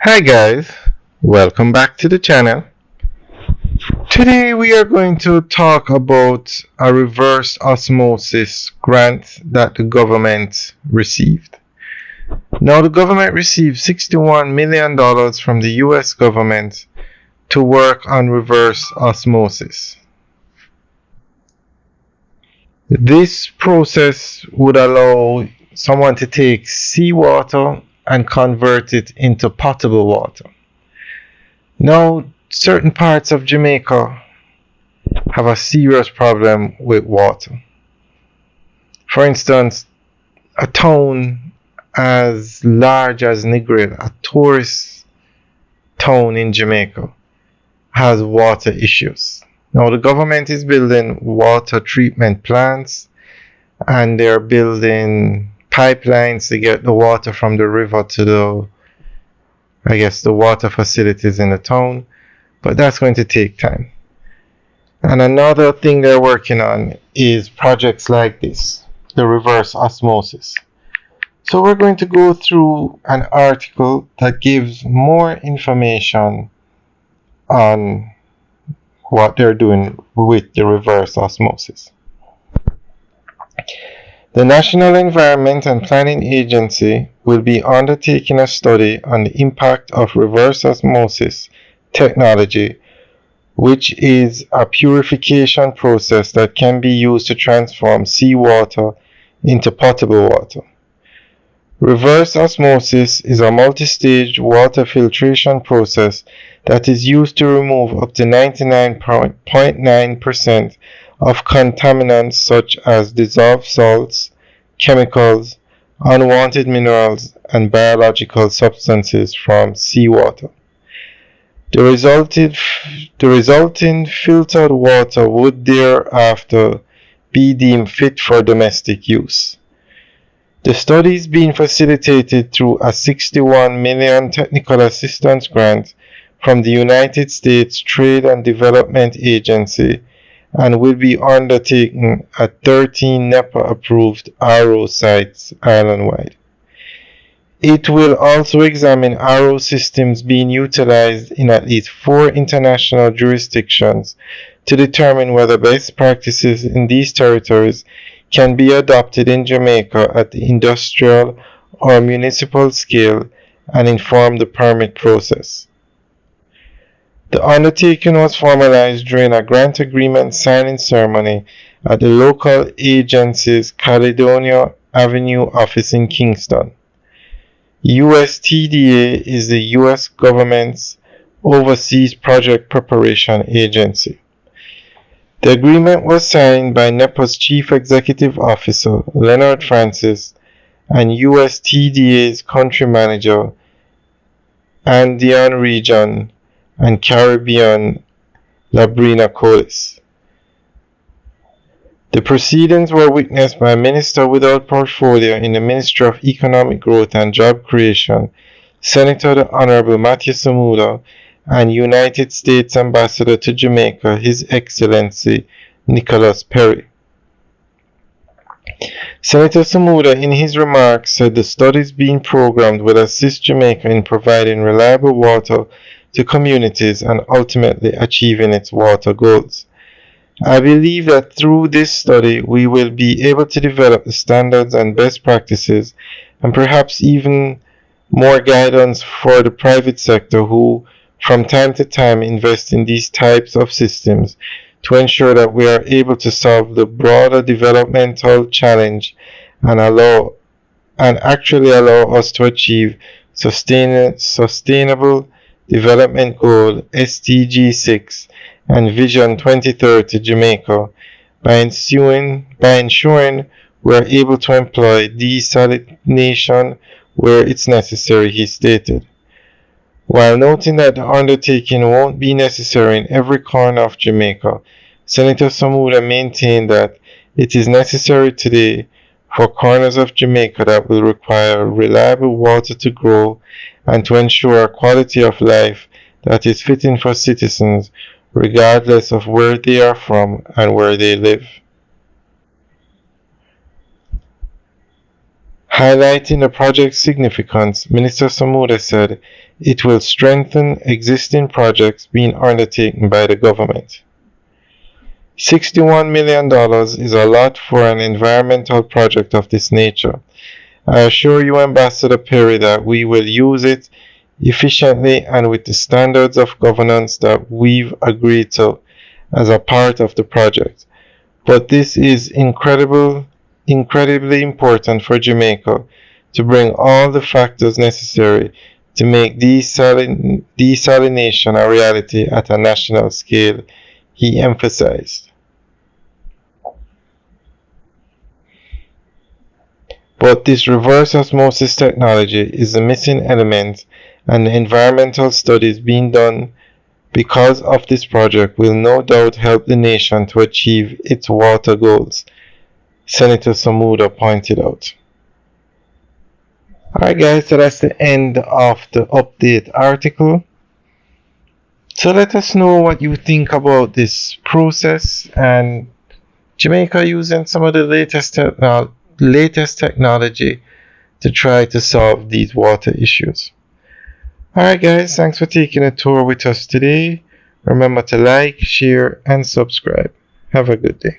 Hi guys, welcome back to the channel. Today we are going to talk about a reverse osmosis grant that the government received. Now the government received $61 million from the US government to work on reverse osmosis. This process would allow someone to take seawater and convert it into potable water. Now, certain parts of Jamaica have a serious problem with water. For instance, a town as large as Negril, a tourist town in Jamaica, has water issues. Now, the government is building water treatment plants and they're building pipelines to get the water from the river to the water facilities in the town, but that's going to take time. And another thing they're working on is projects like this, the reverse osmosis. So we're going to go through an article that gives more information on what they're doing with the reverse osmosis. The National Environment and Planning Agency will be undertaking a study on the impact of reverse osmosis technology, which is a purification process that can be used to transform seawater into potable water. Reverse osmosis is a multi-stage water filtration process that is used to remove up to 99.9% of contaminants such as dissolved salts, chemicals, unwanted minerals, and biological substances from seawater. The resulting filtered water would thereafter be deemed fit for domestic use. The study is being facilitated through a $61 million technical assistance grant from the United States Trade and Development Agency and will be undertaken at 13 NEPA-approved RO sites island-wide. It will also examine RO systems being utilized in at least 4 international jurisdictions to determine whether best practices in these territories can be adopted in Jamaica at the industrial or municipal scale and inform the permit process. The undertaking was formalized during a grant agreement signing ceremony at the local agency's Caledonia Avenue office in Kingston. USTDA is the US government's overseas project preparation agency. The agreement was signed by NEPA's Chief Executive Officer, Leonard Francis, and USTDA's Country Manager, Andean Region and Caribbean, Labrina Collis. The proceedings were witnessed by Minister without portfolio in the Ministry of Economic Growth and Job Creation, Senator the Honorable Matthew Samuda, and United States Ambassador to Jamaica, His Excellency Nicholas Perry. Senator Samuda, in his remarks, said the studies being programmed will assist Jamaica in providing reliable water to communities and ultimately achieving its water goals. I believe that through this study we will be able to develop the standards and best practices and perhaps even more guidance for the private sector who from time to time invest in these types of systems to ensure that we are able to solve the broader developmental challenge and actually allow us to achieve Sustainable Development Goal SDG 6 and Vision 2030 Jamaica by ensuring we are able to employ desalination where it's necessary, he stated. While noting that the undertaking won't be necessary in every corner of Jamaica, Senator Samuda maintained that it is necessary today for corners of Jamaica that will require reliable water to grow and to ensure a quality of life that is fitting for citizens regardless of where they are from and where they live. Highlighting the project's significance, Minister Samuda said it will strengthen existing projects being undertaken by the government. $61 million is a lot for an environmental project of this nature. I assure you, Ambassador Perry, that we will use it efficiently and with the standards of governance that we've agreed to as a part of the project. But this is incredibly important for Jamaica to bring all the factors necessary to make desalination a reality at a national scale, he emphasized. But this reverse osmosis technology is the missing element, and the environmental studies being done because of this project will no doubt help the nation to achieve its water goals, Senator Samuda pointed out. Alright guys, so that's the end of the update article. So let us know what you think about this process and Jamaica using some of the latest technology to try to solve these water issues. Alright guys, thanks for taking a tour with us today. Remember to like, share and subscribe. Have a good day.